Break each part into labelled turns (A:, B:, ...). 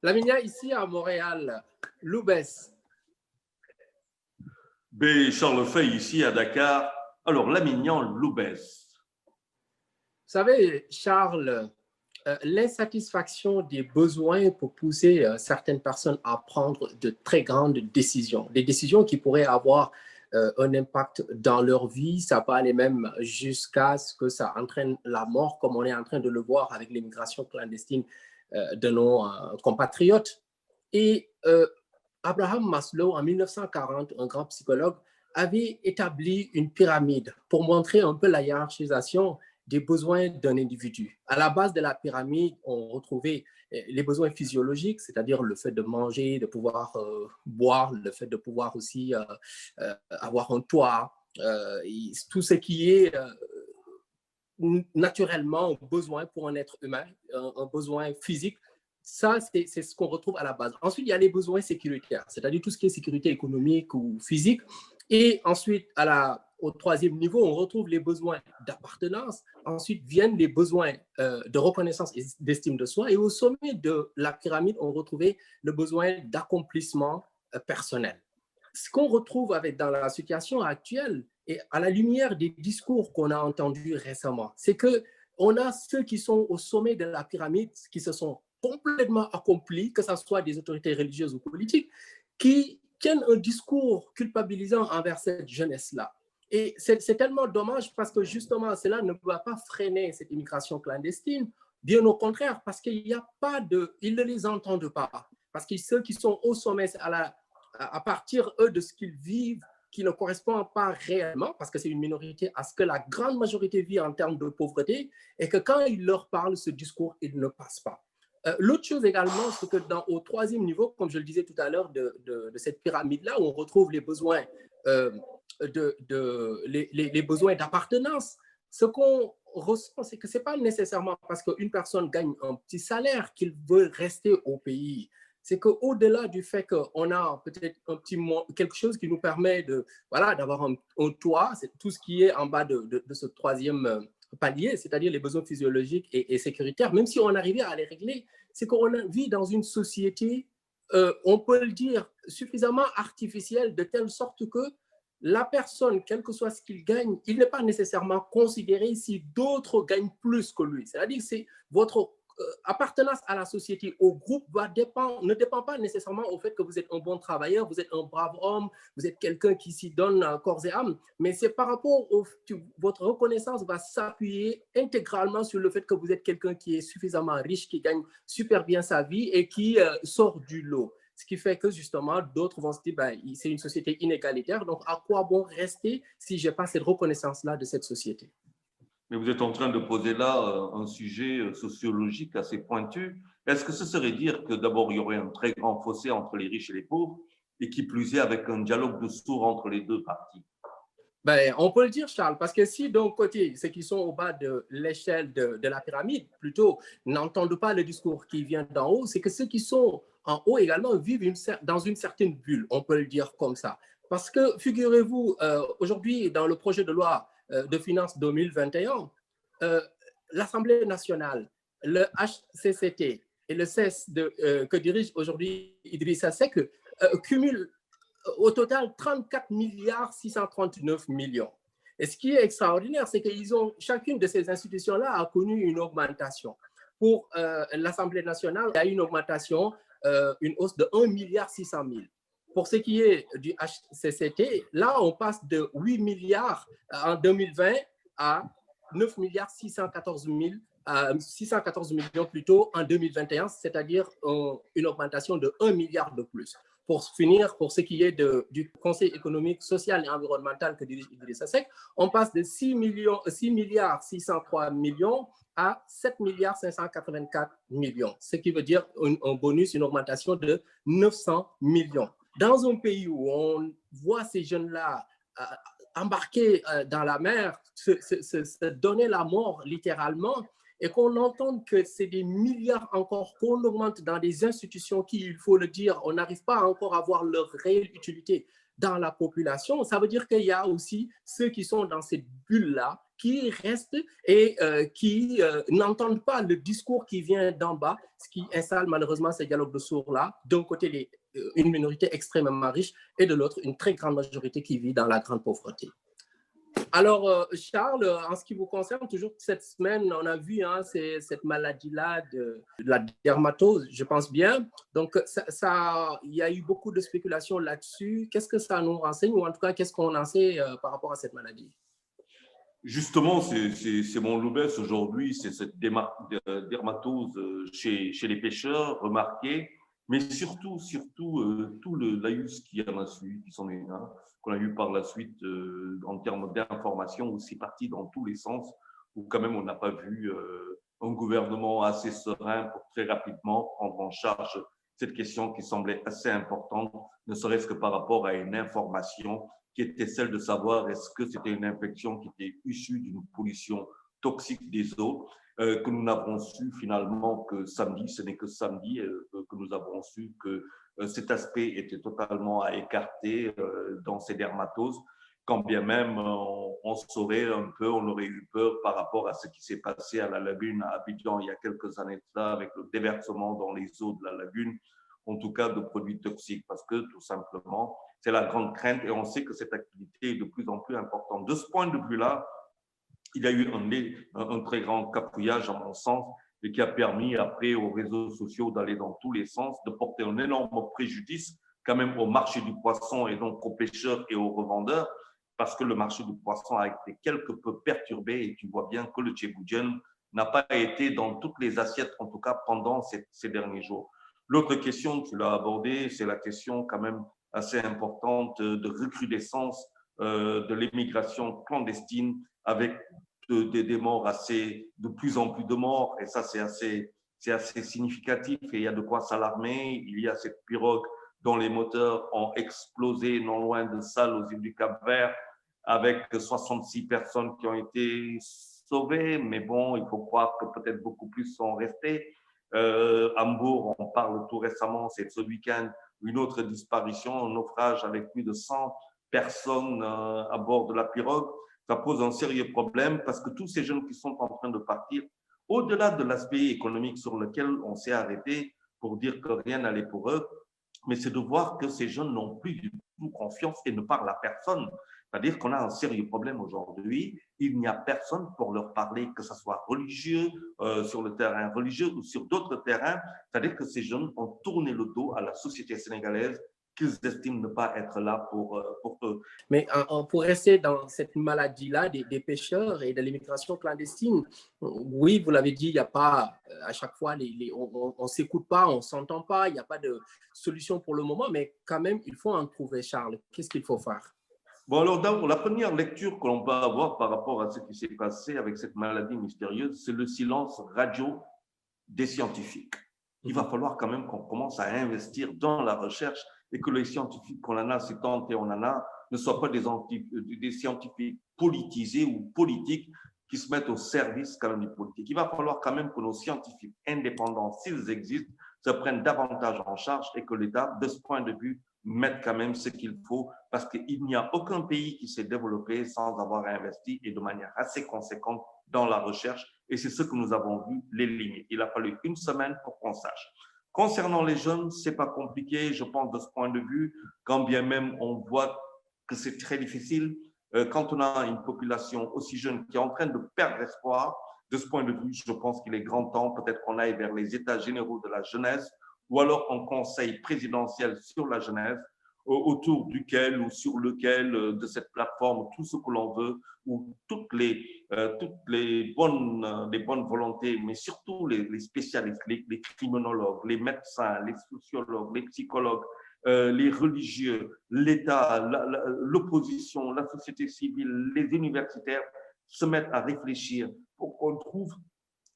A: Laminia, ici à Montréal, Loubès.
B: B. Charles Fay, ici à Dakar. Alors, Lamignan, Loubès.
A: Vous savez, Charles, l'insatisfaction des besoins pour pousser certaines personnes à prendre de très grandes décisions, des décisions qui pourraient avoir un impact dans leur vie. Ça peut aller même jusqu'à ce que ça entraîne la mort, comme on est en train de le voir avec l'immigration clandestine de nos compatriotes. Et Abraham Maslow, en 1940, un grand psychologue, avait établi une pyramide pour montrer un peu la hiérarchisation des besoins d'un individu. À la base de la pyramide, on retrouvait les besoins physiologiques, c'est-à-dire le fait de manger, de pouvoir boire, le fait de pouvoir aussi avoir un toit, tout ce qui est naturellement un besoin pour un être humain, un besoin physique. Ça, c'est ce qu'on retrouve à la base. Ensuite, il y a les besoins sécuritaires, c'est-à-dire tout ce qui est sécurité économique ou physique. Et ensuite, au troisième niveau, on retrouve les besoins d'appartenance. Ensuite viennent les besoins de reconnaissance et d'estime de soi. Et au sommet de la pyramide, on retrouvait le besoin d'accomplissement personnel. Ce qu'on retrouve dans la situation actuelle et à la lumière des discours qu'on a entendus récemment, c'est qu'on a ceux qui sont au sommet de la pyramide, qui se sont complètement accomplis, que ce soit des autorités religieuses ou politiques, qui tiennent un discours culpabilisant envers cette jeunesse-là. Et c'est tellement dommage parce que justement, cela ne va pas freiner cette immigration clandestine, bien au contraire, parce qu'il n'y a pas de... Ils ne les entendent pas. Parce que ceux qui sont au sommet, à partir, eux, de ce qu'ils vivent, qui ne correspond pas réellement, parce que c'est une minorité, à ce que la grande majorité vit en termes de pauvreté, et que quand ils leur parlent, ce discours, il ne passe pas. L'autre chose également, c'est que au troisième niveau, comme je le disais tout à l'heure, de cette pyramide-là, où on retrouve les besoins, les besoins d'appartenance, ce qu'on ressent, c'est que ce n'est pas nécessairement parce qu'une personne gagne un petit salaire qu'il veut rester au pays. C'est qu'au-delà du fait qu'on a peut-être quelque chose qui nous permet d'avoir un toit, c'est tout ce qui est en bas de ce troisième palier, c'est-à-dire les besoins physiologiques et sécuritaires, même si on arrivait à les régler, c'est qu'on vit dans une société, on peut le dire, suffisamment artificielle, de telle sorte que la personne, quel que soit ce qu'il gagne, il n'est pas nécessairement considéré si d'autres gagnent plus que lui. C'est-à-dire que c'est votre appartenance à la société, au groupe, ne dépend pas nécessairement au fait que vous êtes un bon travailleur, vous êtes un brave homme, vous êtes quelqu'un qui s'y donne corps et âme, mais c'est par rapport votre reconnaissance va s'appuyer intégralement sur le fait que vous êtes quelqu'un qui est suffisamment riche, qui gagne super bien sa vie et qui sort du lot. Ce qui fait que justement, d'autres vont se dire, c'est une société inégalitaire, donc à quoi bon rester si je n'ai pas cette reconnaissance-là de cette société?
B: Mais vous êtes en train de poser là un sujet sociologique assez pointu. Est-ce que ce serait dire que d'abord, il y aurait un très grand fossé entre les riches et les pauvres, et qui plus est avec un dialogue de sourds entre les deux parties?
A: On peut le dire, Charles, parce que si d'un côté, ceux qui sont au bas de l'échelle de la pyramide, plutôt, n'entendent pas le discours qui vient d'en haut, c'est que ceux qui sont en haut également vivent dans une certaine bulle, on peut le dire comme ça. Parce que, figurez-vous, aujourd'hui, dans le projet de loi de finances 2021, l'Assemblée nationale, le HCCT et le CES que dirige aujourd'hui Idrissa Seck cumulent au total 34 milliards 639 millions. Et ce qui est extraordinaire, c'est qu'ils ont, chacune de ces institutions-là a connu une augmentation. Pour l'Assemblée nationale, il y a une augmentation, une hausse de 1 milliard 600 000. Pour ce qui est du HCCT, là, on passe de 8 milliards en 2020 à 9 milliards 614 millions plutôt en 2021, c'est-à-dire une augmentation de 1 milliard de plus. Pour finir, pour ce qui est du Conseil économique, social et environnemental que dirige Idrissa Seck, on passe de 6 milliards 603 millions à 7 milliards 584 millions, ce qui veut dire un bonus, une augmentation de 900 millions. Dans un pays où on voit ces jeunes-là embarqués dans la mer, se donner la mort littéralement, et qu'on entende que c'est des milliards encore qu'on augmente dans des institutions qui, il faut le dire, on n'arrive pas encore à voir leur réelle utilité dans la population, ça veut dire qu'il y a aussi ceux qui sont dans cette bulle-là, qui restent et qui n'entendent pas le discours qui vient d'en bas, ce qui installe malheureusement ces dialogues de sourds-là. D'un côté, une minorité extrêmement riche et de l'autre, une très grande majorité qui vit dans la grande pauvreté. Alors, Charles, en ce qui vous concerne, toujours cette semaine, on a vu cette maladie-là de la dermatose, je pense bien. Donc, il y a eu beaucoup de spéculations là-dessus. Qu'est-ce que ça nous renseigne, ou en tout cas, qu'est-ce qu'on en sait par rapport à cette maladie?
B: Justement, c'est mon loubès aujourd'hui, c'est cette dermatose chez les pêcheurs remarquée, mais surtout tout l'AIUS qui en a suivi, qui s'en est un, qu'on a eu par la suite en termes d'information, où c'est parti dans tous les sens, où quand même on n'a pas vu un gouvernement assez serein pour très rapidement prendre en charge cette question qui semblait assez importante, ne serait-ce que par rapport à une information qui était celle de savoir est-ce que c'était une infection qui était issue d'une pollution toxique des eaux, que nous n'avons su finalement que samedi, ce n'est que samedi que nous avons su que cet aspect était totalement à écarter dans ces dermatoses, quand bien même on saurait un peu, on aurait eu peur par rapport à ce qui s'est passé à la lagune à Abidjan il y a quelques années de ça, avec le déversement dans les eaux de la lagune, en tout cas de produits toxiques, parce que tout simplement, c'est la grande crainte et on sait que cette activité est de plus en plus importante. De ce point de vue-là, il y a eu un très grand capouillage, à mon sens, et qui a permis après aux réseaux sociaux d'aller dans tous les sens, de porter un énorme préjudice quand même au marché du poisson et donc aux pêcheurs et aux revendeurs, parce que le marché du poisson a été quelque peu perturbé et tu vois bien que le tchéboudjen n'a pas été dans toutes les assiettes, en tout cas pendant ces derniers jours. L'autre question, tu l'as abordée, c'est la question quand même assez importante de recrudescence de l'immigration clandestine avec des morts de plus en plus de morts. Et ça, c'est assez significatif et il y a de quoi s'alarmer. Il y a cette pirogue dont les moteurs ont explosé non loin de Salles aux îles du Cap-Vert avec 66 personnes qui ont été sauvées. Mais bon, il faut croire que peut-être beaucoup plus sont restées. Hambourg, on parle tout récemment, c'est ce week-end, une autre disparition, un naufrage avec plus de 100 personnes à bord de la pirogue. Ça pose un sérieux problème parce que tous ces jeunes qui sont en train de partir, au-delà de l'aspect économique sur lequel on s'est arrêté pour dire que rien n'allait pour eux, mais c'est de voir que ces jeunes n'ont plus du tout confiance et ne parlent à personne. C'est-à-dire qu'on a un sérieux problème aujourd'hui. Il n'y a personne pour leur parler, que ce soit religieux, sur le terrain religieux ou sur d'autres terrains. C'est-à-dire que ces jeunes ont tourné le dos à la société sénégalaise qu'ils estiment ne pas être là pour eux.
A: Mais pour rester dans cette maladie-là des pêcheurs et de l'immigration clandestine, oui, vous l'avez dit, il n'y a pas, à chaque fois, on ne s'écoute pas, on ne s'entend pas, il n'y a pas de solution pour le moment, mais quand même, il faut en trouver, Charles. Qu'est-ce qu'il faut faire?
B: Bon, alors, la première lecture que l'on peut avoir par rapport à ce qui s'est passé avec cette maladie mystérieuse, c'est le silence radio des scientifiques. Il va falloir quand même qu'on commence à investir dans la recherche et que les scientifiques qu'on en a, c'est tant et on en a, ne soient pas des scientifiques politisés ou politiques qui se mettent au service quand même du politique. Il va falloir quand même que nos scientifiques indépendants, s'ils existent, se prennent davantage en charge et que l'État, de ce point de vue, mette quand même ce qu'il faut parce qu'il n'y a aucun pays qui s'est développé sans avoir investi et de manière assez conséquente dans la recherche. Et c'est ce que nous avons vu, les limites. Il a fallu une semaine pour qu'on sache. Concernant les jeunes, ce n'est pas compliqué, je pense, de ce point de vue, quand bien même on voit que c'est très difficile, quand on a une population aussi jeune qui est en train de perdre espoir, de ce point de vue, je pense qu'il est grand temps peut-être qu'on aille vers les états généraux de la jeunesse ou alors un conseil présidentiel sur la jeunesse autour duquel ou sur lequel de cette plateforme, tout ce que l'on veut, où toutes les bonnes volontés, mais surtout les spécialistes, les criminologues, les médecins, les sociologues, les psychologues, les religieux, l'État, l'opposition, la société civile, les universitaires se mettent à réfléchir pour qu'on trouve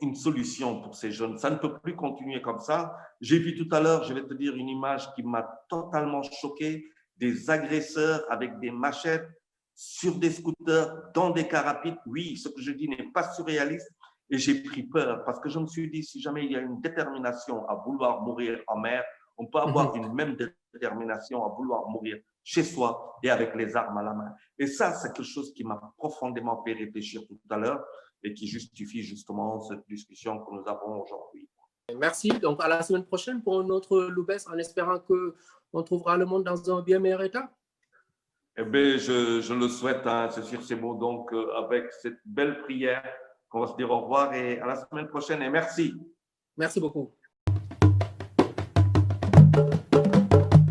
B: une solution pour ces jeunes. Ça ne peut plus continuer comme ça. J'ai vu tout à l'heure, je vais te dire une image qui m'a totalement choqué, des agresseurs avec des machettes sur des scooters, dans des cars rapides. Oui, ce que je dis n'est pas surréaliste et j'ai pris peur parce que je me suis dit, si jamais il y a une détermination à vouloir mourir en mer, on peut avoir une même détermination à vouloir mourir chez soi et avec les armes à la main. Et ça, c'est quelque chose qui m'a profondément fait réfléchir tout à l'heure et qui justifie justement cette discussion que nous avons aujourd'hui.
A: Merci. Donc, à la semaine prochaine pour un autre Loubès, en espérant qu'on trouvera le monde dans un bien meilleur état.
B: Eh bien, je le souhaite. Hein, c'est sur ces mots, donc, avec cette belle prière, qu'on va se dire au revoir et à la semaine prochaine. Et merci.
A: Merci beaucoup.